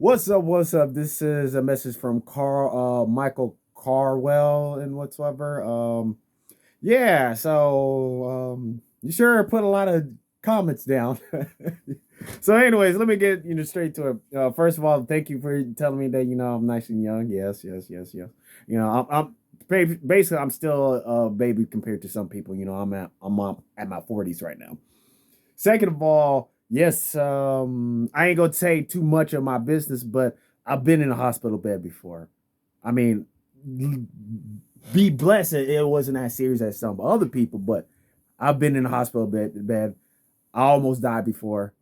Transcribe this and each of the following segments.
What's up? What's up? This is a message from Michael Carwell and whatsoever. Yeah, so you sure put a lot of comments down. So, anyways, let me get straight to it. First of all, thank you for telling me that I'm nice and young. Yes, yes, yes, yes. Basically I'm still a baby compared to some people. I'm at my 40s right now. Second of all, yes, I ain't gonna say too much of my business, but I've been in a hospital bed before. I mean, be blessed it wasn't as serious as some other people, but I've been in a hospital bed. I almost died before,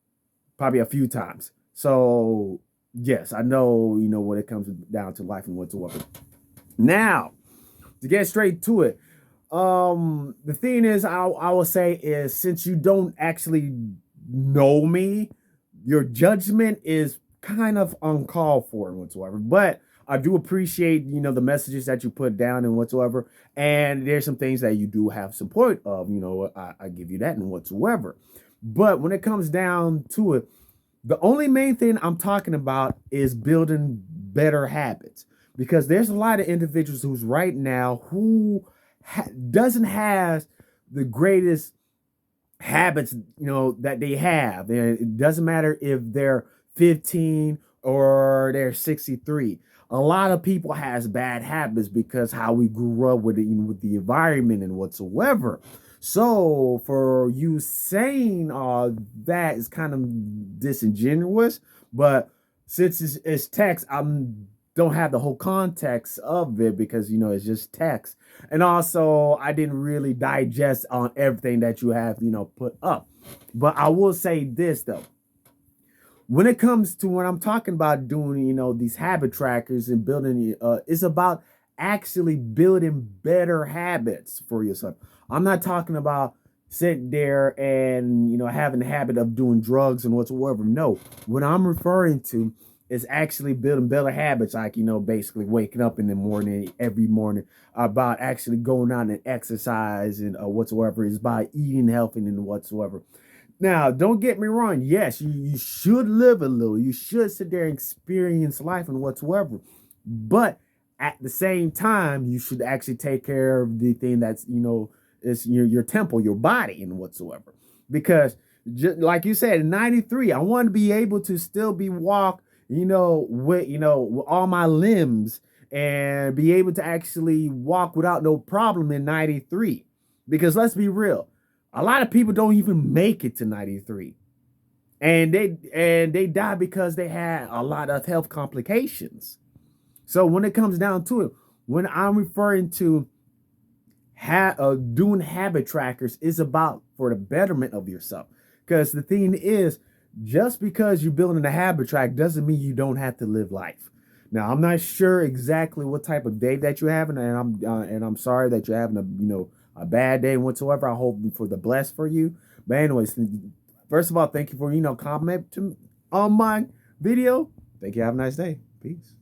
probably a few times. So yes, I know when it comes down to life and whatsoever. Now, to get straight to it, the thing is, I will say is since you don't actually know me, your judgment is kind of uncalled for and whatsoever. But I do appreciate the messages that you put down and whatsoever. And there's some things that you do have support of. I give you that and whatsoever. But when it comes down to it, the only main thing I'm talking about is building better habits because there's a lot of individuals who's right now who doesn't have the greatest habits that they have. And it doesn't matter if they're 15 or they're 63. A lot of people has bad habits because how we grew up with it, with the environment and whatsoever. So for you saying that is kind of disingenuous, but since it's text, I'm don't have the whole context of it because it's just text. And also I didn't really digest on everything that you have put up. But I will say this though, when it comes to when I'm talking about doing these habit trackers and building it's about actually building better habits for yourself. I'm not talking about sitting there and having the habit of doing drugs and whatsoever. No, what I'm referring to is actually building better habits, like basically waking up in the morning every morning, about actually going out and exercise and whatsoever, is by eating healthy and whatsoever. Now, don't get me wrong. Yes, you should live a little. You should sit there and experience life and whatsoever. But at the same time, you should actually take care of the thing that's, is your temple, your body and whatsoever. Because just like you said, in 93, I want to be able to still be walk, with all my limbs and be able to actually walk without no problem in 93. Because let's be real, a lot of people don't even make it to 93. And they die because they had a lot of health complications. So when it comes down to it, when I'm referring to doing habit trackers, is about for the betterment of yourself. Because the thing is, just because you're building a habit track doesn't mean you don't have to live life. Now, I'm not sure exactly what type of day that you're having, and I'm sorry that you're having a bad day whatsoever. I hope for the blessed for you. But anyways, first of all, thank you for comment on my video. Thank you. Have a nice day. Peace.